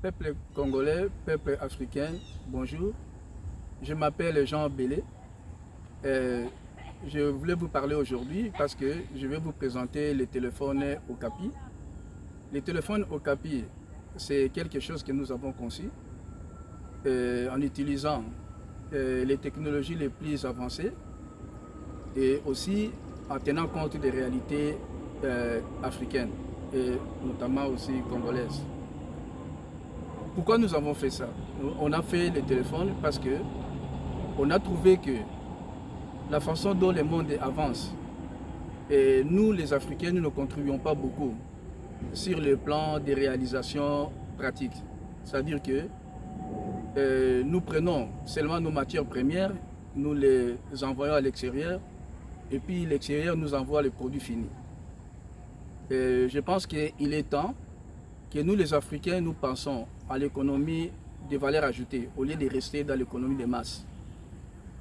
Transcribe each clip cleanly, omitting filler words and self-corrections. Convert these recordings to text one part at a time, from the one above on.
Peuple congolais, peuple africain, bonjour. Je m'appelle Jean Bélé. Je voulais vous parler aujourd'hui parce que je vais vous présenter le téléphone Okapi. Le téléphone Okapi, c'est quelque chose que nous avons conçu en utilisant les technologies les plus avancées et aussi en tenant compte des réalités africaines et notamment aussi congolaises. Pourquoi nous avons fait ça? On a fait le téléphone parce que on a trouvé que la façon dont le monde avance, et nous les Africains, nous ne contribuons pas beaucoup sur le plan des réalisations pratiques. C'est-à-dire que nous prenons seulement nos matières premières, nous les envoyons à l'extérieur, et puis l'extérieur nous envoie les produits finis. Je pense qu'il est temps que nous les Africains, nous pensons à l'économie de valeur ajoutée au lieu de rester dans l'économie des masses.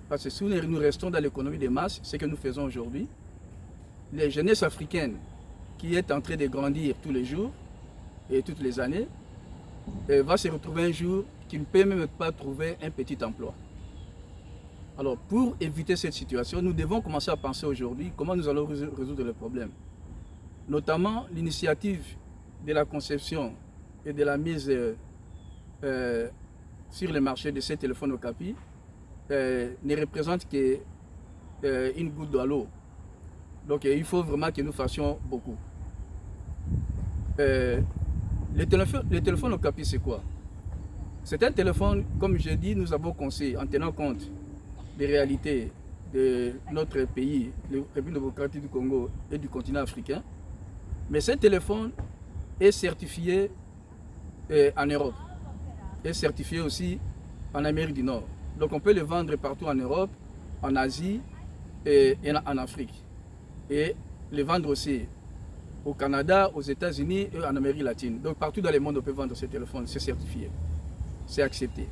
Parce que si nous restons dans l'économie des masses, ce que nous faisons aujourd'hui, les jeunesses africaines qui est en train de grandir tous les jours et toutes les années, va se retrouver un jour qui ne peut même pas trouver un petit emploi. Alors pour éviter cette situation, nous devons commencer à penser aujourd'hui comment nous allons résoudre le problème. Notamment l'initiative de la conception et de la mise sur le marché de ces téléphones Okapi ne représente qu'une goutte de l'eau. Donc il faut vraiment que nous fassions beaucoup. Le téléphone Okapi, c'est quoi? C'est un téléphone, comme je dis, nous avons conçu en tenant compte des réalités de notre pays, la République démocratique du Congo et du continent africain. Mais ce téléphone est certifié en Europe, est certifié aussi en Amérique du Nord. Donc on peut le vendre partout en Europe, en Asie et en Afrique. Et le vendre aussi au Canada, aux États-Unis et en Amérique latine. Donc partout dans le monde on peut vendre ce téléphone, c'est certifié, c'est accepté.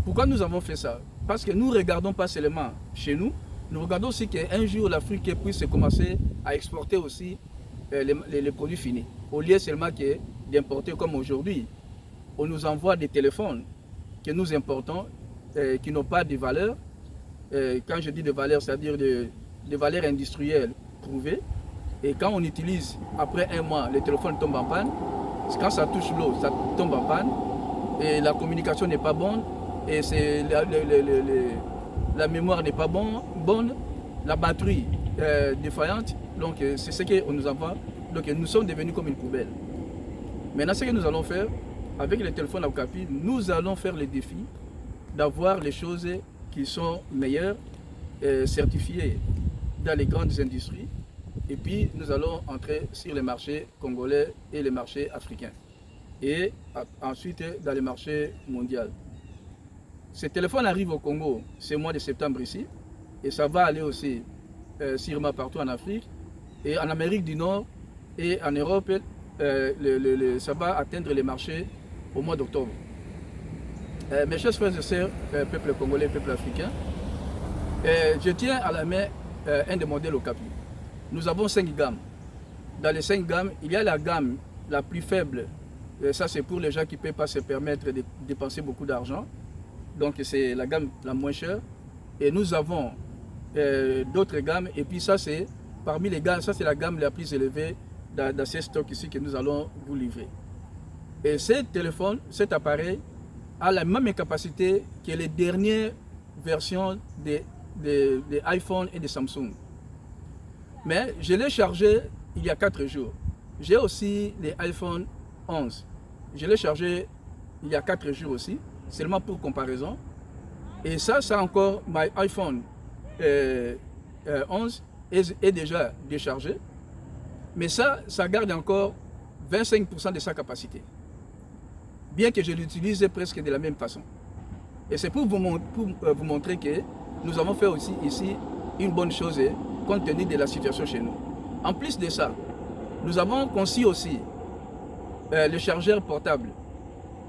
Pourquoi nous avons fait ça? Parce que nous ne regardons pas seulement chez nous, nous regardons aussi qu'un jour l'Afrique puisse commencer à exporter aussi les produits finis. Au lieu seulement d'importer comme aujourd'hui, on nous envoie des téléphones que nous importons, qui n'ont pas de valeur. Quand je dis de valeur, c'est-à-dire de valeur industrielle prouvée. Et quand on utilise, après un mois, le téléphone tombe en panne. Quand ça touche l'eau, ça tombe en panne. Et la communication n'est pas bonne. Et la mémoire n'est pas bonne. La batterie défaillante. Donc c'est ce qu'on nous envoie. Donc nous sommes devenus comme une poubelle. Maintenant, ce que nous allons faire, avec le téléphone Okapi, nous allons faire le défi d'avoir les choses qui sont meilleures, certifiées dans les grandes industries. Et puis nous allons entrer sur les marchés congolais et les marchés africains. Et ensuite dans les marchés mondiaux. Ce téléphone arrive au Congo ce mois de septembre ici. Et ça va aller aussi sûrement partout en Afrique. Et en Amérique du Nord et en Europe, ça va atteindre les marchés au mois d'octobre. Mes chers frères et sœurs, peuple congolais, peuple africain, je tiens à la main un des modèles Okapi. Nous avons 5 gammes. Dans les 5 gammes, il y a la gamme la plus faible. Ça, c'est pour les gens qui ne peuvent pas se permettre de dépenser beaucoup d'argent. Donc, c'est la gamme la moins chère. Et nous avons d'autres gammes. Et puis, ça, c'est parmi les gammes, ça, c'est la gamme la plus élevée dans ces stocks ici que nous allons vous livrer. Et ce téléphone, cet appareil, a la même capacité que les dernières versions des iPhone et de Samsung. Mais je l'ai chargé il y a 4 jours. J'ai aussi les iPhone 11. Je l'ai chargé il y a 4 jours aussi, seulement pour comparaison. Et ça encore, my iPhone 11 est déjà déchargé. Mais ça garde encore 25% de sa capacité. Bien que je l'utilise presque de la même façon. Et c'est pour vous montrer que nous avons fait aussi ici une bonne chose compte tenu de la situation chez nous. En plus de ça, nous avons conçu aussi le chargeur portable.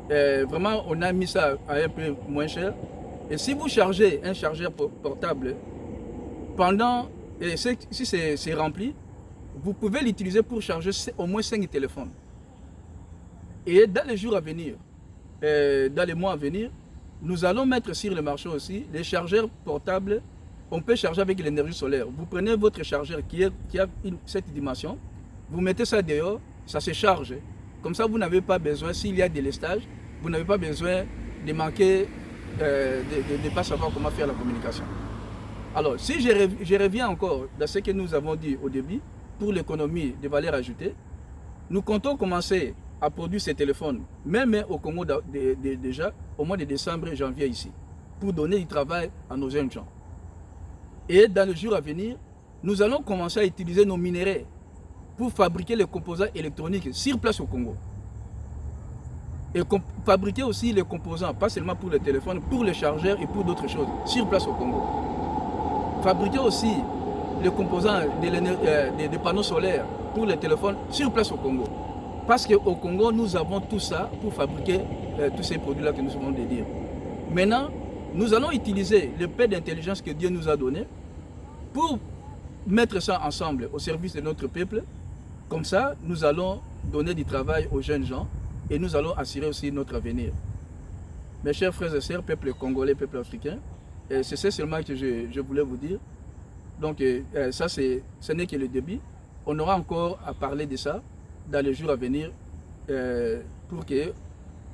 Vraiment, on a mis ça à un peu moins cher. Et si vous chargez un chargeur portable pendant, et si c'est rempli, vous pouvez l'utiliser pour charger au moins 5 téléphones. Et dans les jours à venir, dans les mois à venir, nous allons mettre sur le marché aussi les chargeurs portables. On peut charger avec l'énergie solaire. Vous prenez votre chargeur qui a cette dimension, vous mettez ça dehors, ça se charge. Comme ça, vous n'avez pas besoin, s'il y a des lestages, vous n'avez pas besoin de manquer, de ne pas savoir comment faire la communication. Alors, si je reviens encore dans ce que nous avons dit au début, pour l'économie de valeur ajoutée, nous comptons commencer à produire ces téléphones, même au Congo déjà, au mois de décembre et janvier ici, pour donner du travail à nos jeunes gens. Et dans les jours à venir, nous allons commencer à utiliser nos minerais pour fabriquer les composants électroniques sur place au Congo. Et fabriquer aussi les composants, pas seulement pour les téléphones, pour les chargeurs et pour d'autres choses, sur place au Congo. Fabriquer aussi les composants des panneaux solaires pour les téléphones sur place au Congo. Parce qu'au Congo, nous avons tout ça pour fabriquer tous ces produits-là que nous venons de dire. Maintenant, nous allons utiliser le peu d'intelligence que Dieu nous a donné pour mettre ça ensemble au service de notre peuple. Comme ça, nous allons donner du travail aux jeunes gens et nous allons assurer aussi notre avenir. Mes chers frères et sœurs, peuple congolais, peuple africain, c'est ça seulement que je voulais vous dire. Donc ça, ce n'est que le début. On aura encore à parler de ça dans les jours à venir pour que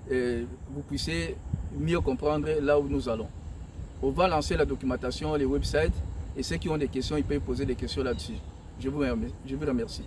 vous puissiez mieux comprendre là où nous allons. On va lancer la documentation, les websites, et ceux qui ont des questions, ils peuvent poser des questions là-dessus. Je vous remercie.